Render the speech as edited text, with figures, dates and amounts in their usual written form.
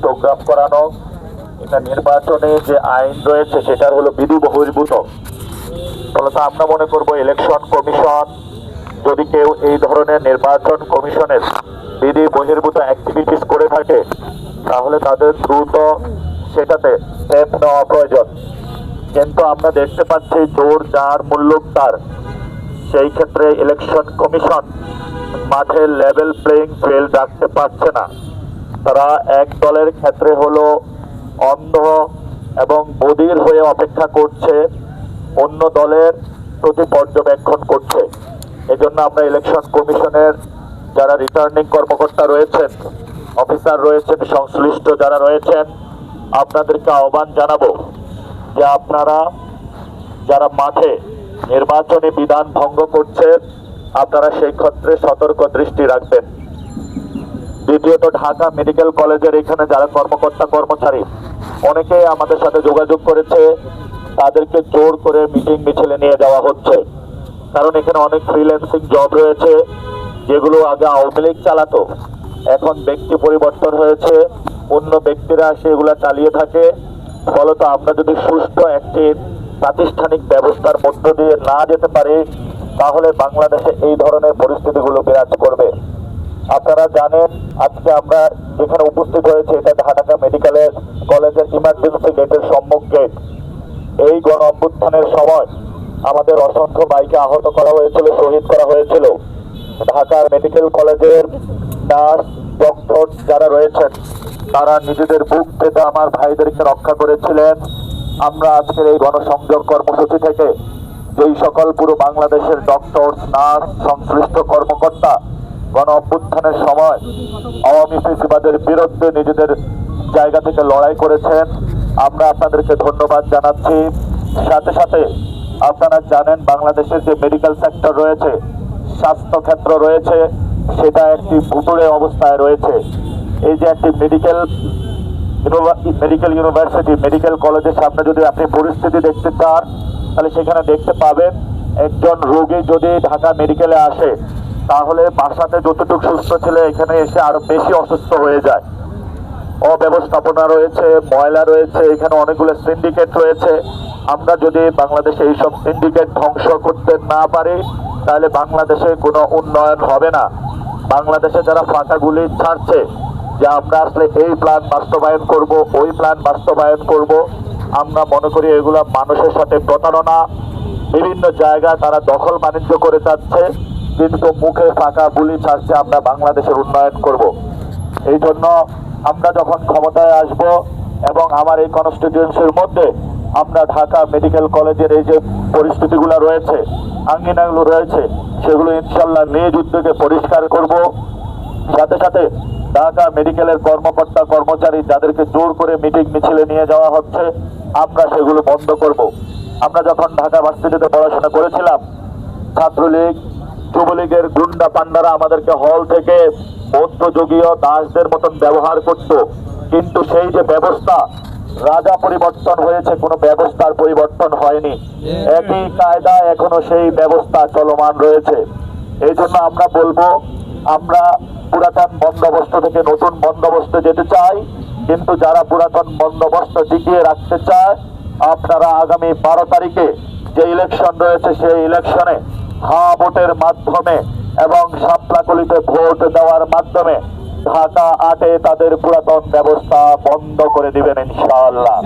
Programme করানো, এটা নির্বাচনে যে আইন রয়েছে সেটার হলো বিধি বহির্ভূত। ফলত আমরা মনে করব ইলেকশন কমিশন যদি কেউ এই ধরনের নির্বাচন কমিশনের বিধি বহির্ভূত অ্যাক্টিভিটিস করে থাকে তাহলে তাদের দ্রুত সেটাতে স্টেপ নেওয়া প্রয়োজন। কিন্তু আমরা দেখতে পাচ্ছি জোর যার মূল্য তার, সেই ক্ষেত্রে ইলেকশন কমিশন মাঠে লেভেল প্লেইং ফিল্ড রাখতে পারছে না। তারা এক দলের ক্ষেত্রে হলো অন্ধ এবং বধির হয়ে অপেক্ষা করছে, অন্য দলের প্রতি পর্যবেক্ষণ করছে। এজন্য আমরা ইলেকশন কমিশনের যারা রিটার্নিং কর্মকর্তা রয়েছেন, অফিসার রয়েছেন, সংশ্লিষ্ট যারা রয়েছেন, আপনাদেরকে আহ্বান জানাবো যে আপনারা যারা মাঠে নির্বাচনী বিধান ভঙ্গ করছে আপনারা সেই ক্ষেত্রে সতর্ক দৃষ্টি রাখবেন। দ্বিতীয়ত, ঢাকা মেডিকেল কলেজের এখানে যারা কর্মকর্তা কর্মচারী অনেকেই আমাদের সাথে যোগাযোগ করেছে, তাদেরকে জোর করে মিটিং মিছিলে নিয়ে যাওয়া হচ্ছে। কারণ এখানে অনেক ফ্রিল্যান্সিং জব রয়েছে যেগুলো আগে আওয়ামী লীগ চালাতো, এখন ব্যক্তি পরিবর্তন হয়েছে, অন্য ব্যক্তিরা সেগুলো চালিয়ে থাকে। ফলত আমরা যদি সুষ্ঠু একটি প্রাতিষ্ঠানিক ব্যবস্থার মধ্য দিয়ে না যেতে পারি তাহলে বাংলাদেশে এই ধরনের পরিস্থিতিগুলো বিরাজ করবে। আপনারা জানেন আজকে আমরা যেখানে উপস্থিত হয়েছে এটা ঢাকা মেডিকেল কলেজের ইমার্জেন্সি গেটের সম্মুখ গেট। এই গণ অভ্যুত্থানের সময় আমাদের অসংখ্য ভাইকে আহত করা হয়েছিল, শহীদ করা হয়েছিল। ঢাকার মেডিকেল কলেজের নার্স ডক্টর যারা রয়েছেন তারা নিজেদের বুক পেতে আমার ভাইদেরকে রক্ষা করেছিলেন। আমরা আজকের এই গণসংযোগ কর্মসূচি থেকে যেই সকল পুরো বাংলাদেশের ডক্টর, নার্স, সংশ্লিষ্ট কর্মকর্তা গণ অভ্যুত্থানের সময় আওয়ামী ফ্যাসিবাদের বিরুদ্ধে নিজেদের জায়গা থেকে লড়াই করেছেন, আমরা আপনাদেরকে ধন্যবাদ জানাচ্ছি। সাথে সাথে আপনারা জানেন বাংলাদেশের যে মেডিকেল সেক্টর রয়েছে, স্বাস্থ্য ক্ষেত্র রয়েছে, সেটা একটি ভুতুড়ে অবস্থায় রয়েছে। এই যে একটি মেডিকেল ইউনিভার্সিটি, মেডিকেল কলেজের সামনে যদি আপনি পরিস্থিতি দেখতে চান তাহলে সেখানে দেখতে পাবেন একজন রোগী যদি ঢাকা মেডিকেলে আসে তাহলে বাসাতে যতটুকু সুস্থ ছিল এখানে এসে আরো বেশি অসুস্থ হয়ে যায়। অব্যবস্থাপনা রয়েছে, ময়লা রয়েছে, এখানে অনেকগুলো সিন্ডিকেট রয়েছে। আমরা যদি বাংলাদেশে এইসব সিন্ডিকেট ধ্বংস করতে না পারি তাহলে বাংলাদেশে কোনো উন্নয়ন হবে না। বাংলাদেশে যারা ফাঁকাগুলি ছাড়ছে যে আমরা আসলে এই প্ল্যান বাস্তবায়ন করব, ওই প্ল্যান বাস্তবায়ন করব, আমরা মনে করি এগুলো মানুষের সাথে প্রতারণা। বিভিন্ন জায়গায় তারা দখল বাণিজ্য করে যাচ্ছে কিন্তু মুখে ফাঁকা বুলি ছাড়ছে আমরা বাংলাদেশের উন্নয়ন করব। এই জন্য আমরা যখন ক্ষমতায় আসব এবং আমার এই কনস্টিটিউয়েন্সির মধ্যে আমরা ঢাকা মেডিকেল কলেজের এই যে পরিস্থিতিগুলো রয়েছে, আঙ্গিনাগুলো রয়েছে, সেগুলো ইনশাল্লাহ নিজ উদ্যোগে পরিষ্কার করব। সাথে সাথে ঢাকা মেডিকেলের কর্মকর্তা কর্মচারী যাদেরকে জোর করে মিটিং মিছিলে নিয়ে যাওয়া হচ্ছে আমরা সেগুলো বন্ধ করব। আমরা যখন ঢাকা ভার্সিটিতে পড়াশোনা করেছিলাম ছাত্রলীগ, যুবলীগের গুন্ডা পান্ডারা আমাদেরকে হল থেকে মধ্যযুগীয় দাসদের মতন ব্যবহার করত, কিন্তু সেই যে ব্যবস্থা রাজা পরিবর্তন হয়েছে, কোনো ব্যবস্থার পরিবর্তন হয়নি। একই কায়দা এখনো সেই ব্যবস্থা চলমান রয়েছে। এই জন্য আমরা বলবো আমরা পুরাতন বন্দোবস্ত থেকে নতুন বন্দোবস্তে যেতে চাই, কিন্তু যারা পুরাতন বন্দোবস্ত টিকিয়ে রাখতে চায় আপনারা আগামী 12 তারিখে যে ইলেকশন রয়েছে সেই ইলেকশনে হ্যাঁ ভোটের মাধ্যমে এবং শাপলাকলিতে ভোট দেওয়ার মাধ্যমে ঢাকা 8-এ তাদের পুরাতন ব্যবস্থা বন্ধ করে দিবেন ইনশাআল্লাহ।